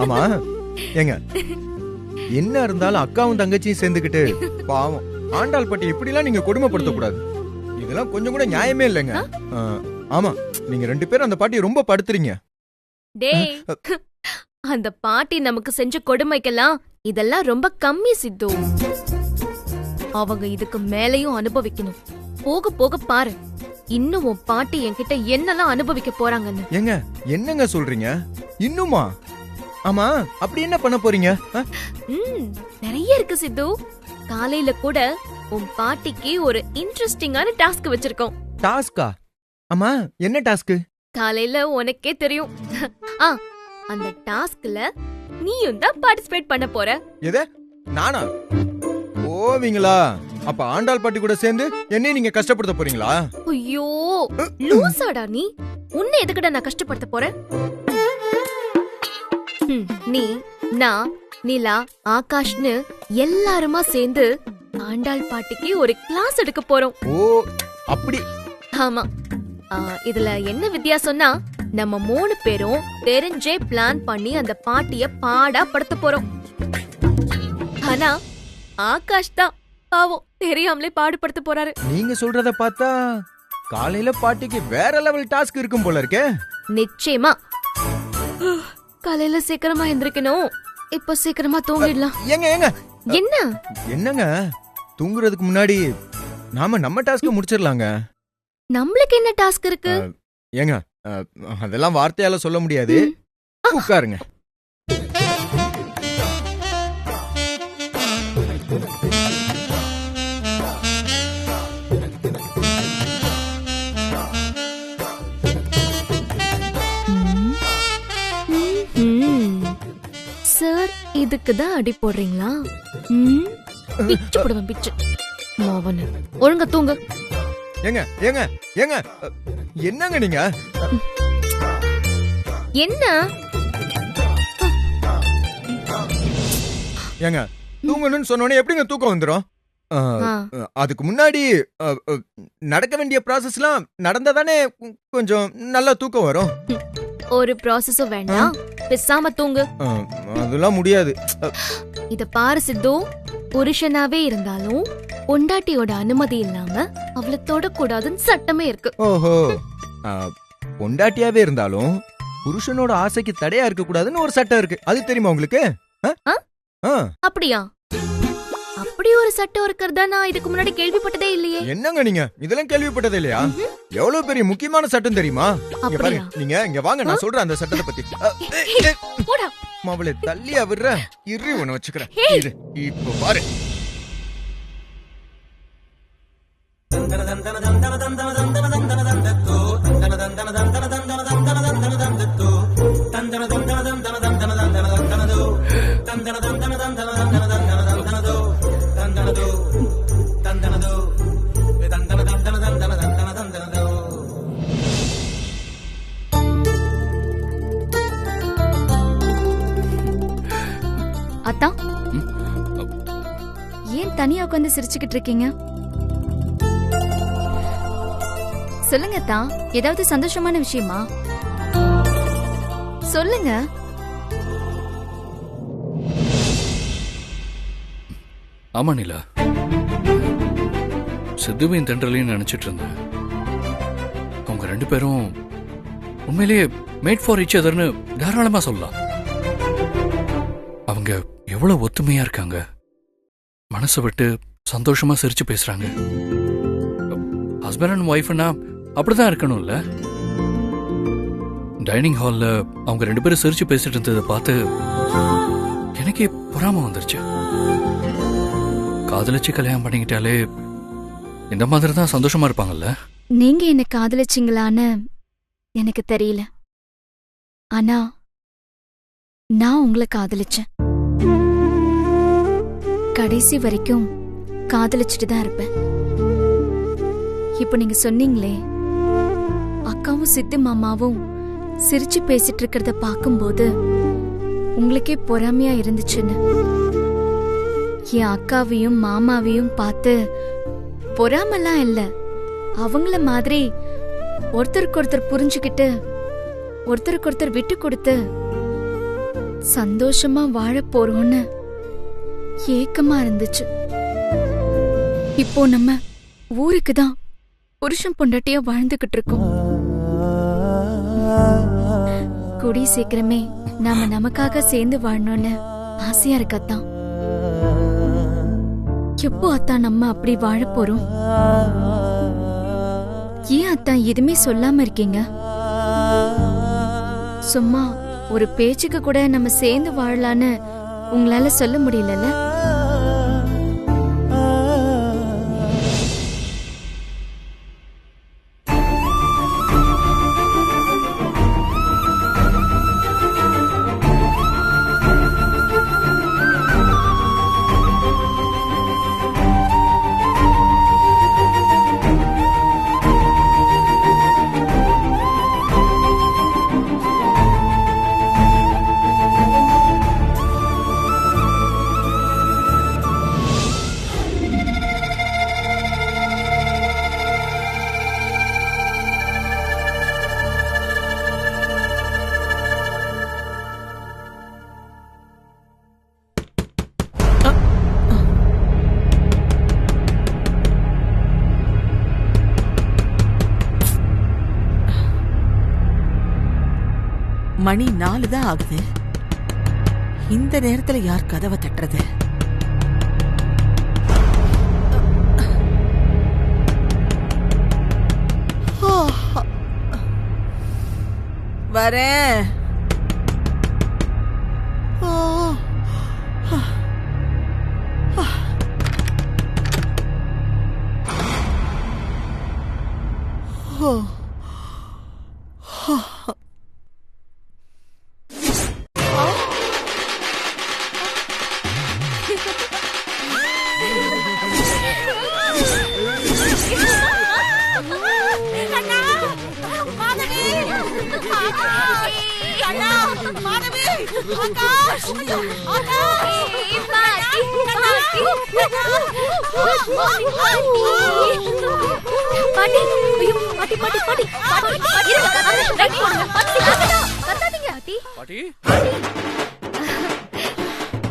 ஆமா ஏங்க, என்ன இருந்தாலும் அக்காவும் தங்கச்சியும் சேர்ந்துக்கிட்டு பாவம் ஆண்டாள் பாட்டி இப்படிலாம் நீங்க கொடுமைப்படுத்த கூடாது. இதெல்லாம் கொஞ்சம் கூட நியாயமே இல்லைங்க. ஆமா, நீங்க 2 பேரும் அந்த பாட்டியை ரொம்ப படுத்துறீங்க. டேய், அந்த பாட்டி நமக்கு செஞ்ச கொடுமைக்கெல்லாம் இதெல்லாம் ரொம்ப கம்மி சித்து. அவங்க இதுக்கு மேலையும் அனுபவிக்கணும். போக போக பாரு, இன்னும் உன் பாட்டி என்கிட்ட என்னெல்லாம் அனுபவிக்க போறாங்கன்னு. ஏங்க, என்னங்க சொல்றீங்க? இன்னுமா? ஆமா, அப்படி என்ன பண்ண போறீங்க? நிறைய இருக்கு சித்து. காலையில கூட உன் பாட்டிக்கு ஒரு இன்ட்ரெஸ்டிங்கான டாஸ்க் வச்சிருக்கோம். டாஸ்கா? ஆமா, என்ன டாஸ்க்? காலையில உனக்கே தெரியும். அந்த டாஸ்க்ல நீயும் தான் பார்ட்டிசிபேட் பண்ண போற. எது? நானா? ஓவீங்களா? அப்ப ஆண்டாள் பாட்டி கூட சேர்ந்து என்னை நீங்க கஷ்டப்படுத்த போறீங்களா? ஐயோ, லூசாடா நீ. உன்னை எதுக்குடா நான் கஷ்டப்படுத்த போறேன்? நீ, நான், நிலா, ஆகாஷ்னு எல்லாருமா சேர்ந்து ஆண்டாள் பாட்டிக்கு ஒரு கிளாஸ் எடுக்க போறோம். ஓ, அப்படி? ஆமா. இதுல என்ன வித்தியாசம்னா, நம்ம 3 பேரும் தெரிஞ்சே பிளான் பண்ணி அந்த பாட்டிய பாடா படுத்த போறோம். ஆனா ஆகாஷ் தான் பாவம் தெரியாமலே பாடுபடுத்த போறாரு. நீங்க சொல்றத பார்த்தா காலையில பாட்டிக்கு வேற லெவல் டாஸ்க் இருக்கும் போல இருக்கே. நிச்சயமா. காலையில சீக்கிரமா எந்திரிக்கணும். இப்ப சீக்கிரமா தூங்கிடலாம். ஏங்க ஏங்க, என்ன? என்னங்க, தூங்குறதுக்கு முன்னாடி நாம நம்ம டாஸ்க் முடிச்சிடலாங்க. நம்மளுக்கு என்ன டாஸ்க் இருக்கு? ஏங்க, அதெல்லாம் வார்த்தையால சொல்ல முடியாது. உட்காருங்க. சார், இதுக்கு தான் அடி போடுறீங்களா? பிச்சு போடுவேன், பிச்சு. மோவன ஒழுங்கா தூங்க. ஏங்க ஏங்க ஏங்க, என்னங்க நீங்க? என்ன? ஏங்க, தூங்கணும்னு சொன்னோனே எப்படிங்க தூக்கம் வந்துரும்? அதுக்கு முன்னாடி நடக்க வேண்டிய ப்ராசஸ்லாம் நடந்தாதானே கொஞ்சம் நல்லா தூக்கம் வரும். ஒரு ப்ராசஸும் வேண்டாம், பேசாம தூங்கு. அதெல்லாம் முடியாது. இத பாரு சித்து, புருஷனாவே இருந்தாலும் பொண்டாட்டியோட அனுமதி இல்லாம அவளை தொடக்கூடாதுன்னு சட்டமே இருக்கு. ஓஹோ, பொண்டாட்டியாவே இருந்தாலும் புருஷனோட ஆசைக்கு தடையா இருக்க கூடாதுன்னு ஒரு சட்டம் இருக்கு. அது தெரியுமா உங்களுக்கு? அப்படியா? அப்படி ஒரு சட்டம் இருக்கிறதா நான் இதுக்கு முன்னாடி கேள்விப்பட்டதே இல்லையே. என்னங்க நீங்க இதெல்லாம் கேள்விப்பட்டதே இல்லையா? எவ்வளவு பெரிய முக்கியமான சட்டம் தெரியுமா? நீங்க இங்க வாங்க, நான் சொல்றேன் அந்த சட்டத்தை பத்தி. அவளை தள்ளி விடுற இரு, உன்னை வச்சுக்கிறேன். இப்ப பாரு. அத்தா, ஏன் தனியா உட்காந்து சிரிச்சுக்கிட்டு இருக்கீங்க? சொல்லுங்க அத்தா, ஏதாவது சந்தோஷமான விஷயமா? சொல்லுங்க. ஆமா நிலா, சித்துவையும் தென்றலையும் நினைச்சிட்டு இருந்தேன். அவங்க 2 பேரும் உண்மையிலேயே மேட் ஃபார் ஈச் அதர்னு தாராளமா சொல்லலாம். அவங்க எவ்வளவு ஒத்துமையா இருக்காங்க, மனசை விட்டு சந்தோஷமா சிரிச்சு பேசுறாங்க. ஹஸ்பண்ட் அண்ட் ஒய்ஃப்னா அப்படிதான் இருக்கணும்ல. டைனிங் ஹால்ல அவங்க 2 பேரும் சிரிச்சு பேசிட்டு இருந்ததை பார்த்து எனக்கே பொறாம வந்துருச்சு. காதலிச்சு கல்யாணம் பண்ணிக்கிட்டாலே இந்த மாதிரி தான் சந்தோஷமா இருப்பாங்கல்ல. நீங்க என்ன காதலிச்சிங்களான்னு எனக்கு தெரியல, ஆனா நான் உங்களை காதலிச்சேன். கடைசி வரைக்கும் காதலிச்சுட்டு தான் இருப்பேன். இப்ப நீங்க சொன்னீங்களே, அக்காவும் சித்து மாமாவும் சிரிச்சு பேசிட்டு இருக்கிறத பார்க்கும்போது உங்களுக்கே பொறாமையா இருந்துச்சுன்னு. என் அக்காவையும் மாமாவையும் பார்த்து பொறாமலாம் இல்ல, அவங்கள மாதிரி ஒருத்தருக்கு ஒருத்தர் புரிஞ்சுக்கிட்டு ஒருத்தருக்கு ஒருத்தர் விட்டு கொடுத்து சந்தோஷமா வாழ போறோம்னு ஏக்கமா இருந்துச்சு. இப்போ நம்ம ஊருக்கு தான் புருஷன் பொண்டாட்டியா வாழ்ந்துகிட்டு இருக்கோம். கூடி சீக்கிரமே நாம நமக்காக சேர்ந்து வாழணும்னு ஆசையா இருக்கத்தான். எப்போ அத்தான் நம்ம அப்படி வாழ போறோம்? ஏன் அத்தான் எதுவுமே சொல்லாம இருக்கீங்க? சும்மா ஒரு பேச்சுக்கு கூட நம்ம சேர்ந்து வாழலான்னு உங்களால சொல்ல முடியலல்ல? மணி 4 தான் ஆகுது. இந்த நேரத்துல யார் கதவை தட்டுறது? வரேன்.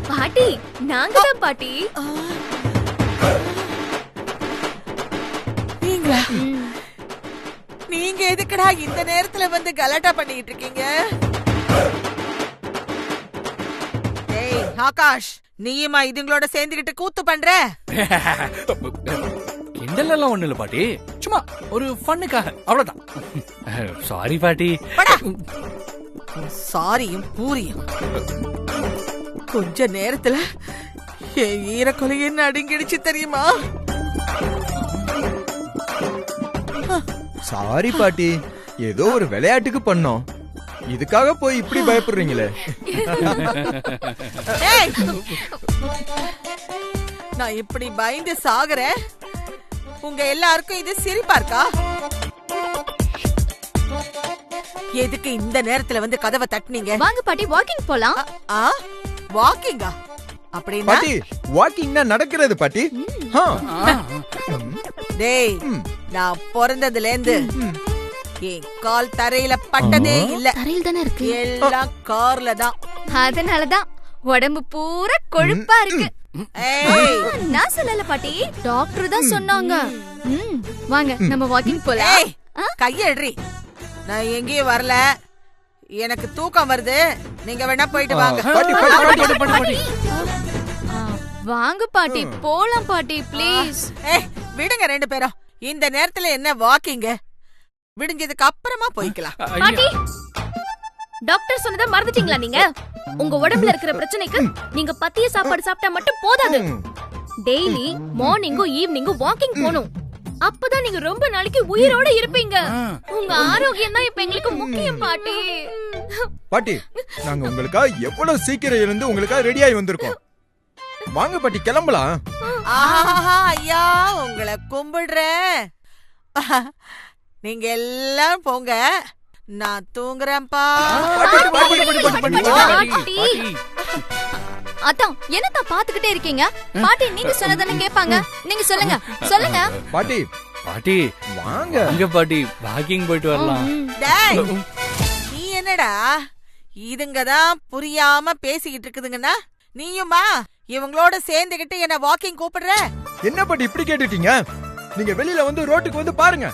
பாட்டி, நாங்க தான் பாட்டி. நீங்க எதுக்குடா இந்த நேரத்துல வந்து கலாட்டா பண்ணிட்டு இருக்கீங்க? ஏய் ஆகாஷ், நீயுமா இதுங்களோட சேர்ந்துகிட்டு கூத்து பண்ற? கிண்டலெல்லாம் ஒண்ணு இல்ல பாட்டி, சும்மா ஒரு ஃபன்னுக்காக, அவ்வளவுதான். சாரி பாட்டி. சாரியும் பூரியும் கொஞ்ச நேரத்துல என் ஈரக்கொலையை நடுங்கிடுச்சு தெரியுமா? சாரி பாட்டி, ஏதோ ஒரு விளையாட்டுக்கு பண்ணோம், இதுக்காக போய் இப்படி பயப்படுறீங்களே. ஏய், நான் இப்படி பயந்து சாகுறேன், உங்க எல்லாருக்கும் இது சிரிப்பா இருக்கா? எதுக்கு இந்த நேரத்துல வந்து கதவை தட்டுனீங்க? வாங்க பாட்டி, வாக்கிங் போலாம். வாக்கிங்கா? அப்படின்னா பாட்டி, வாக்கிங்னா நடக்கிறது பாட்டி. டேய், நான் பிறந்ததுல இருந்து என் கால் தரையில பட்டதே இல்ல. தரையில் தானே இருக்கு. எல்லாம் கார்ல தான். அதனாலதான் உடம்பு பூரா கொழுப்பா இருக்கு. ஏய், நான் சொல்லல பாட்டி, டாக்டர் தான் சொன்னாங்க. வாங்க நம்ம வாக்கிங் போலாம். ஏய், கையெடுறி. நான் எங்கேயும் வரல, எனக்கு தூக்கம் வருது, நீங்க வேணா போயிட்டு வாங்க. வாங்க பாட்டி, போலாம் பாட்டி, ப்ளீஸ். ஏய், விடுங்க ரெண்டு பேரும். இந்த நேரத்துல என்ன வாக்கிங்க? விடுஞ்சதுக்கு அப்புறமா போய்க்கலாம். பாட்டி, டாக்டர் சொன்னதை மறந்துட்டீங்களா நீங்க? உங்க உடம்புல இருக்கிற பிரச்சனைக்கு நீங்க பத்திய சாப்பாடு சாப்பிட்டா மட்டும் போதாது. டெய்லி மார்னிங்கும் ஈவினிங்கும் வாக்கிங் போகணும். அப்பதான் நீங்க ரொம்ப நாளைக்கு உயிரோட இருப்பீங்க. உங்க ஆரோக்கியம் தான் இப்ப எங்களுக்கு முக்கியம் பாட்டி. பாட்டி, நாங்க உங்களுக்காக எவ்வளவு சீக்கிரம் இருந்து உங்களுக்காக ரெடியாகி வந்திருக்கோம். வாங்க பாட்டி, கிளம்பலாம். ஆஹா, ஐயா, உங்களை கும்பிடுறேன். நீங்க எல்லாம் போங்க, நான் தூங்குறேன்ப்பா. அதான் என்னத்தா பாத்துக்கிட்டே இருக்கீங்க? பாட்டி, நீங்க சொன்னதானே கேட்பாங்க. நீங்க சொல்லுங்க சொல்லுங்க. பாட்டி பாட்டி வாங்க. அங்க பாட்டி வாக்கிங் போயிட்டு வரலாம். டேய், நீ என்ன என்னடா இதுங்கதான் புரியாம பேசிக்கிட்டு இருக்குதுங்கன்னா நீயுமா இவங்களோட சேர்ந்துகிட்டு என்ன வாக்கிங் கூப்பிடுற? என்ன பாட்டி இப்படி கேட்டுட்டீங்க? நீங்க வெளியில வந்து ரோட்டுக்கு வந்து பாருங்க,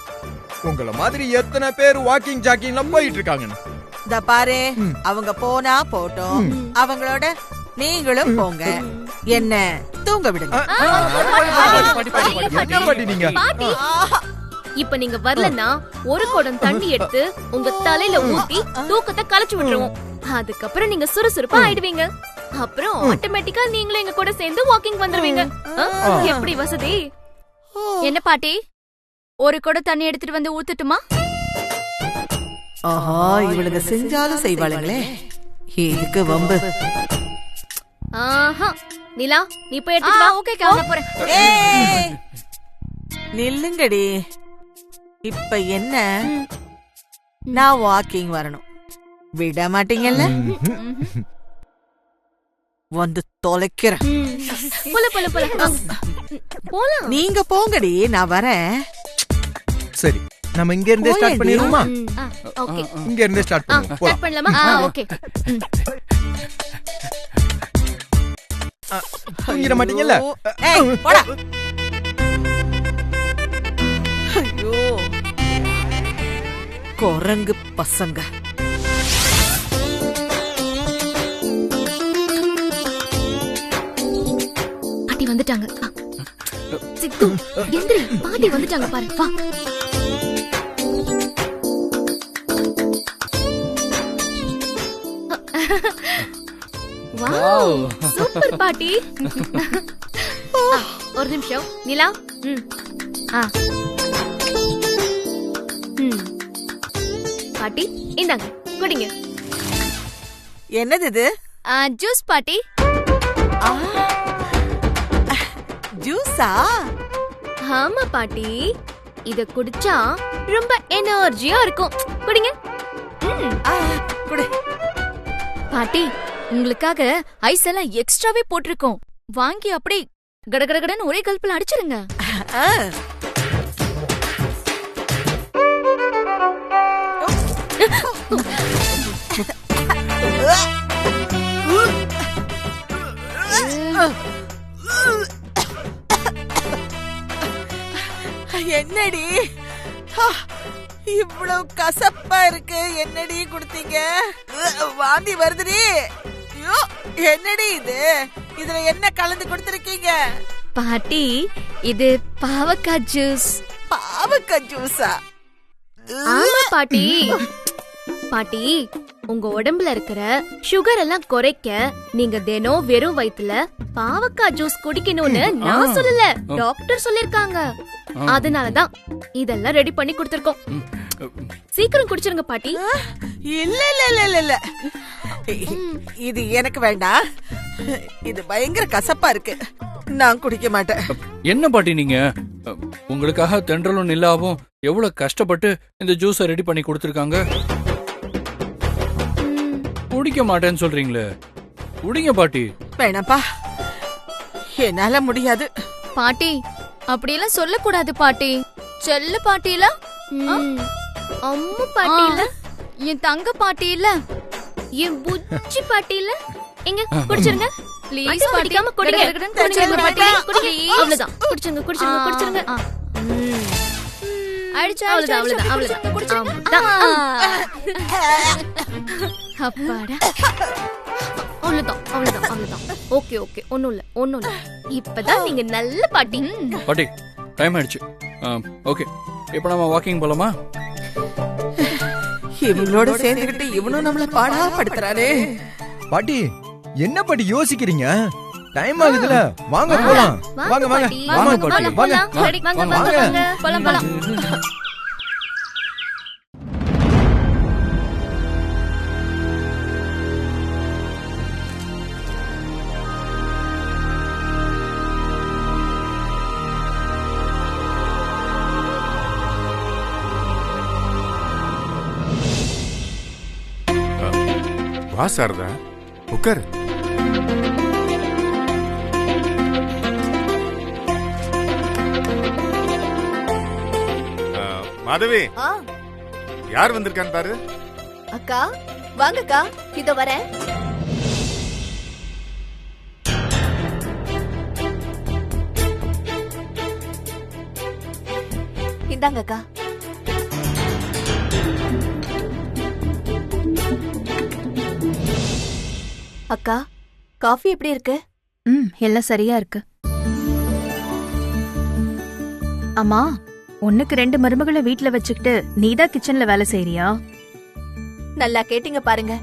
உங்கள மாதிரி எத்தனை பேர் வாக்கிங் ஜாக்கிங்லாம் போயிட்டு இருக்காங்கன்னு. இந்த பாரு, அவங்க போனா போட்டோம், அவங்களோட நீங்களும் போங்க, என்ன தூங்க விடுங்க. என்ன பாட்டி நீங்க? பாட்டி இப்ப நீங்க வரலன்னா ஒரு குடம் தண்ணி எடுத்து உங்க தலையில ஊத்தி தூக்கத்தை கலைச்சு விட்டுருவோம். அதுக்கப்புறம் நீங்க சுறுசுறுப்பா ஆயிடுவீங்க. அப்புறம் ஆட்டோமேட்டிக்கா நீங்களும் எங்க கூட சேர்ந்து வாக்கிங் வந்துருவீங்க. எப்படி வசதி? என்ன பாட்டி, ஒரு குடம் தண்ணி எடுத்துட்டு வந்து ஊத்துட்டுமா? ஆஹா, இவளுங்க செஞ்சாலும் செய்வாளுங்களே, இதுக்கு வம்பு. ஆஹா, நிலா நீ போய் எடுத்துட்டு வா. ஓகே நான் போறேன். ஏய், நில்லுங்கடி. இப்ப என்ன, நான் வாக்கிங் வரணும், விட மாட்டீங்கல்ல? வந்து தொலைக்கிறேன். போல போல போல போலாம். நீங்க போங்கடி, நான் வரேன். சரி, நம்ம இங்க இருந்தே ஸ்டார்ட் பண்ணிடுவோமா? ஓகே, இங்க இருந்தே ஸ்டார்ட் பண்ணுவோம். ஸ்டார்ட் பண்ணலாமா? ஓகே. தூங்கிட மாட்டீங்கல்ல? ஏய், போடா. ஐயோ, குரங்கு பசங்க. பாட்டி வந்துட்டாங்க. சித்து எந்திரி, பாட்டி வந்துட்டாங்க பாரு. வா. வாவ், சூப்பர் பாட்டி. ஒரு நிமிஷம் நிலா. பாட்டி இந்தாங்க குடிங்க. என்னது இது? ஜூஸ் பாட்டி. ஜூஸா? ஆமா பாட்டி, இத குடிச்சா ரொம்ப எனர்ஜியா இருக்கும். குடிங்க. குடு. பாட்டி, உங்களுக்காக ஐஸ் எல்லாம் எக்ஸ்ட்ராவே போட்டிருக்கோம். வாங்கி அப்படி கடகடகடன்னு ஒரே கல்பல அடிச்சிருங்க. என்னடி இவ்வளவு கசப்பா இருக்கு? என்னடி குடுத்தீங்க? வாந்தி வருதுடி. ஐயோ, என்னடி இது? இதுல என்ன கலந்து கொடுத்திருக்கீங்க? பாட்டி, இது பாவக்காய் ஜூஸ். பாவக்காய் ஜூஸா? ஆமா பாட்டி. பாட்டி, உங்க உடம்புல இருக்கிற சுகர் எல்லாம் குறைக்க நீங்க தினம் வெறும் வயித்துல பாவக்காய் ஜூஸ் குடிக்கணும்னு நான் சொல்லல, டாக்டர் சொல்லிருக்காங்க. அதனாலதான் இதெல்லாம் ரெடி பண்ணி கொடுத்திருக்கோம். சீக்கிரம் குடிச்சிருங்க பாட்டி. இல்ல இல்ல இல்ல இல்ல இல்ல, இது எனக்கு வேண்டாம். இது பயங்கர கசப்பா இருக்கு, நான் குடிக்க மாட்டேன். என்ன பாட்டி நீங்க? உங்களுக்காக தென்றலும் நிலாவும் எவ்வளவு கஷ்டப்பட்டு இந்த ஜூஸை ரெடி பண்ணி கொடுத்திருக்காங்க. குடிக்க மாட்டேன்னு சொல்றீங்களே, குடிங்க பாட்டி. வேணாப்பா, என்னால முடியாது. பாட்டி, அப்படியெல்லாம் சொல்லக்கூடாது பாட்டி. செல்ல பாட்டி இல்ல, அம்மா பாட்டி இல்ல, என் தங்க பாட்டி இல்ல, என் புச்சி பாட்டி இல்ல. எங்க குடிச்சிருங்க ப்ளீஸ் பாட்டி. குடிக்காம குடிங்க. குடிச்சிருங்க பாட்டி. அவ்வளவுதான், குடிச்சிருங்க குடிச்சிருங்க குடிச்சிருங்க. அடிச்சு அவ்வளவுதான் அவ்வளவுதான் அவ்வளவுதான். அப்பாடா, அவ்வளவுதான் அவ்வளவுதான் அவ்வளவுதான். ஓகே ஓகே, ஒண்ணும் இல்ல ஒண்ணும் இல்ல. இப்பதான் நீங்க நல்ல பாட்டி. பாட்டி, டைம் ஆயிடுச்சு. ஓகே, இப்போ நம்ம வாக்கிங் போலாமா? இவங்களோட சேர்ந்துகிட்டு இவனும் நம்மள பாடா படுத்துறானே. பாட்டி, என்ன பாட்டி யோசிக்கிறீங்க? டைம் ஆகுதுல, வாங்க போலாம். வாங்க வாங்க வாங்க பாட்டி, வாங்க வாங்க வாங்க வாங்க போலாம் போலாம். வா சாரதா, உட்காரு. மாதவி, யார் வந்திருக்கான்னு பாரு. அக்கா, வாங்கக்கா, இதோ வரேன். இந்தாங்கக்கா. அக்கா, காஃபி எப்படி இருக்கு? எல்லாம் சரியா இருக்கு. அம்மா, ஒண்ணுக்கு 2 மருமகளை வீட்ல வச்சுக்கிட்டு நீதான் கிச்சன்ல வேலை செய்யறியா? நல்லா கேட்டீங்க பாருங்க.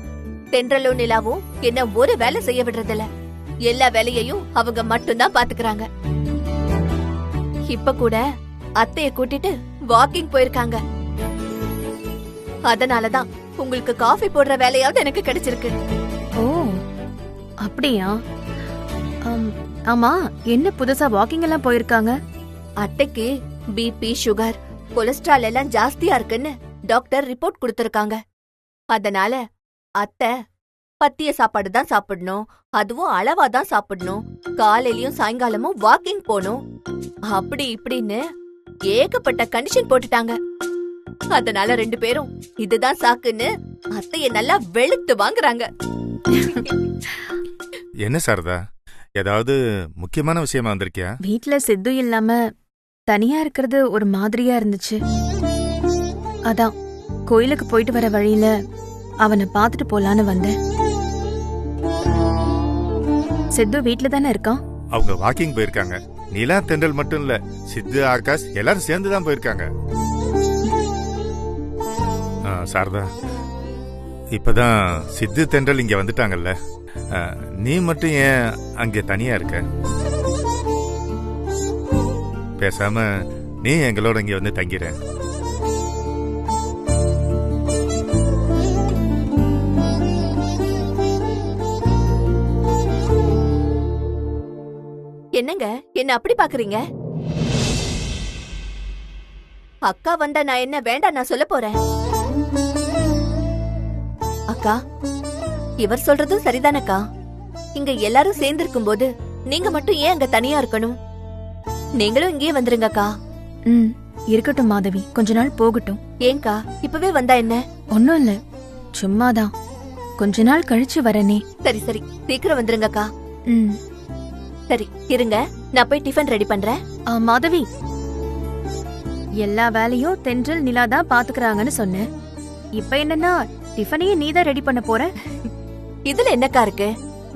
தென்றலும் நிலாவும் என்ன ஒரு வேலை செய்ய விடுறதில்ல. எல்லா வேலையையும் அவங்க மட்டும்தான் பாத்துக்கறாங்க. இப்ப கூட அத்தைய கூட்டிட்டு வாக்கிங் போயிருக்காங்க. அதனாலதான் உங்களுக்கு காஃபி போடுற வேலையாவது எனக்கு கிடைச்சிருக்கு. ஓ, அப்படியா? ஆமா, என்ன புதுசா வாக்கிங் எல்லாம் போயிருக்காங்க? அத்தைக்கு பிபி, சுகர், கொலஸ்ட்ரால் எல்லாம் ஜாஸ்தியா இருக்குன்னு டாக்டர் ரிப்போர்ட் கொடுத்திருக்காங்க. அதனால அத்தை பத்திய சாப்பாடு தான் சாப்பிடணும், அதுவும் அளவா தான் சாப்பிடணும், காலையிலயும் சாயங்காலமும் வாக்கிங் போகணும், அப்படி இப்படின்னு ஏகப்பட்ட கண்டிஷன் போட்டுட்டாங்க. அதனால 2 பேரும் இதுதான் சாக்குன்னு அத்தைய நல்லா வெளுத்து வாங்குறாங்க. என்ன சாரதா, ஏதாவது முக்கியமான விஷயமா வந்திருக்கியா? வீட்ல சித்து இல்லாம தனியா இருக்கிறது ஒரு மாதிரியா இருந்துச்சு. அதான் கோயிலுக்கு போயிட்டு வர வழியில அவனை பாத்துட்டு போலான்னு வந்தேன். சித்து வீட்ல தானே இருக்கான்? அவங்க வாக்கிங் போயிருக்காங்க. நிலா, தென்றல் மட்டும் இல்ல, சித்து, ஆகாஷ் எல்லாரும் சேர்ந்துதான் போயிருக்காங்க. சாரதா, இப்பதான் சித்து, தென்றல் இங்க வந்துட்டாங்கல்ல, நீ மட்டும் ஏன் அங்க தனியா இருக்க? பேசாம நீ எங்களோட இங்க வந்து தங்கிற. என்னங்க என்ன அப்படி பாக்குறீங்க? அக்கா வந்தா நான் என்ன வேண்டாம் நான் சொல்ல போறேன். அக்கா, இவர் சொல்றதும் சரிதானக்கா. இங்க எல்லாரும் சேர்ந்து இருக்கும்போது நீங்க மட்டும் ஏன் அங்க தனியா இருக்கணும்? நீங்களும் இங்கேயே வந்துருங்கக்கா. இருக்கட்டும் மாதவி, கொஞ்ச நாள் போகட்டும். ஏங்கா இப்பவே வந்தா என்ன? ஒண்ணும் இல்ல, சும்மாதான். கொஞ்ச நாள் கழிச்சு வரனே. சரி சரி, சீக்கிரம் வந்துருங்கக்கா. சரி இருங்க, நான் போய் டிஃபன் ரெடி பண்றேன். மாதவி, எல்லா வேலையும் தென்றல் நிலா தான் பாத்துக்கறாங்கன்னு சொன்னேன். இப்ப என்னன்னா டிஃபனையே நீதான் ரெடி பண்ண போற? இதுல என்னக்கா இருக்கு?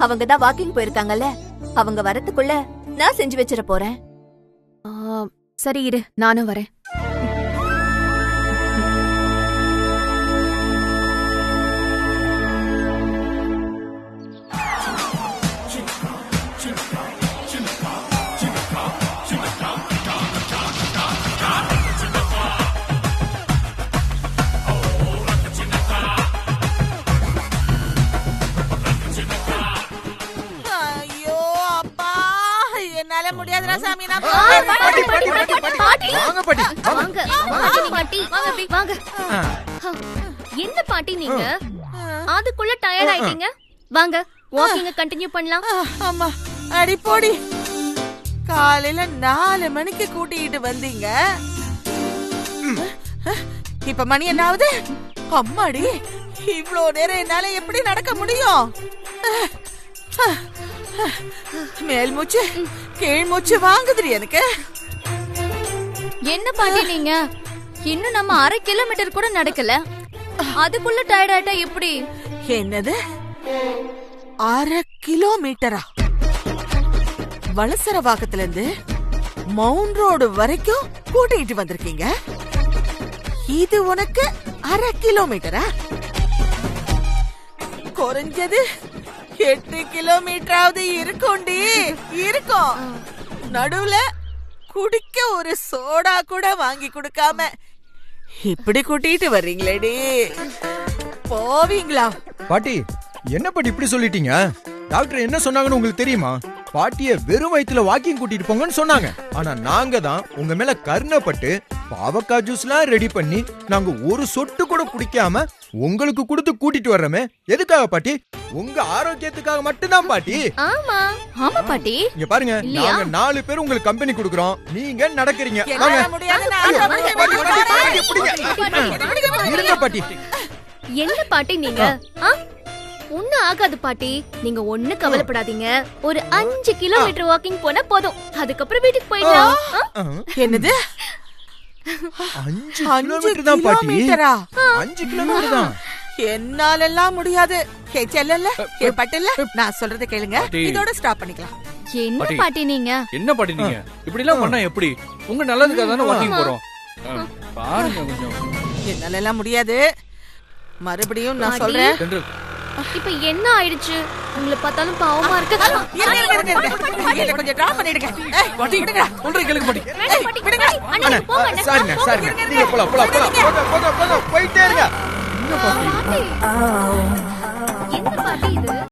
அவங்க தான் வாக்கிங் போயிருக்காங்கல்ல, அவங்க வரதுக்குள்ள நான் செஞ்சு வச்சிட போறேன். சரி இரு, நானும் வரேன். ஐயோ அப்பா, என்னால முடியாதுடா சாமி. நான் பாட்டி, பாட்டி, பாட்டி, வாங்க பாட்டி, வாங்க பாட்டி, வாங்க. என்ன பாட்டி நீங்க அதுக்குள்ள டயர்ட் ஆயிட்டீங்க? வாங்க, வாக்கிங்க கண்டினியூ பண்ணலாம். அம்மா அடி போடி, காலையில 4 மணிக்கு கூட்டிட்டு வந்தீங்க, இப்ப மணி என்னாவது? அம்மாடி, இவ்ளோ நேரம் என்னால எப்படி நடக்க முடியும்? மேல் மூச்சு கீழ் மூச்சு வாங்குதுடி எனக்கு. என்ன பாட்டி நீங்க இன்னும் நம்ம 1/2 கிலோமீட்டர் கூட நடக்கல, அதுக்குள்ள டயர்ட் ஆயிட்டா எப்படி? என்னது 1/2 கிலோமீட்டரா? வளசரவாக்கத்துல இருந்து மவுண்ட் ரோடு வரைக்கும் கூட்டிட்டு வந்திருக்கீங்க, இது உனக்கு 1/2 கிலோமீட்டரா? குறைஞ்சது 8 கிலோமீட்டராவது இருக்கும்டி, இருக்கும். நடுவுல குடிக்க ஒரு சோடா கூட வாங்கி கொடுக்காம இப்படி கூட்டிட்டு வர்றீங்களேடி, போவீங்களா? பாட்டி, என்ன பாட்டி இப்படி சொல்லிட்டீங்க? டாக்டர் என்ன சொன்னாங்கன்னு உங்களுக்கு தெரியுமா? பாட்டிய வெறும் வயித்துல வாக்கிங் கூட்டிட்டு போங்கன்னு சொன்னாங்க. ஆனா நாங்க தான் உங்க மேல கருணைப்பட்டு பாவக்காய் ஜூஸ்லாம் ரெடி பண்ணி நாங்க ஒரு சொட்டு கூட குடிக்காம உங்களுக்கு கொடுத்து கூட்டிட்டு வர்றோமே, எதுக்காக பாட்டி? உங்க ஆரோக்கியத்துக்காக மட்டும்தான் பாட்டி. ஆமா ஆமா பாட்டி. இங்க பாருங்க, நாங்க 4 பேர் உங்களுக்கு கம்பெனி கொடுக்கறோம், நீங்க நடக்கிறீங்க. வாங்க. என்னால முடியாது, நான் பாட்டி, பாட்டி, பாட்டி, பாட்டி, பிடிங்க. இருங்க பாட்டி. என்ன பாட்டி நீங்க ஒண்ணு ஆகாது பாட்டி, நீங்க ஒண்ணு கவலைப்படாதீங்க. ஒரு 5 கிலோமீட்டர் வாக்கிங் போனா போதும், அதுக்கப்புறம் வீட்டுக்கு போயிடலாம். என்னது 5 கிலோமீட்டர் தான் பாட்டி. கிலோமீட்டரா? 5 கிலோமீட்டர் தான். என்னாலெல்லாம் முடியாது. ஹே செல்லல, ஹே பட்டல்ல, நான் சொல்றத கேளுங்க. பாட்டி. இதோட ஸ்டாப் பண்ணிக்கலாம். என்ன பாட்டி. பாட்டி நீங்க? என்ன பாட்டி நீங்க இப்படி எல்லாம் பண்ணா எப்படி? உங்க நல்லதுக்காக தானே வாக்கிங் போறோம். பாருங்க கொஞ்சம். என்னாலெல்லாம் முடியாது. மறுபடியும் நான் பாட்டி. சொல்றேன். தென்றல், இப்ப என்ன ஆயிடுச்சு? உங்களை பார்த்தாலும் பாவமா இருக்கு. இதை கொஞ்சம் டிராப் பண்ணிடுங்க. ஏய், பாட்டி விடுங்க. சொல்றேன் கேளுங்க பாட்டி. வேண்டாம் பாட்டி, விடுங்க. அண்ணா, நீங்க போங்க அண்ணா. சாரிண்ணே, சாரிண்ணே. நீங்க போலாம், போலாம், போலாம். போங்க, போங்க, போங்க. போயிட்டே இருங்க. என்ன பாட்டி? பாட்டி, என்ன பாட்டி இது?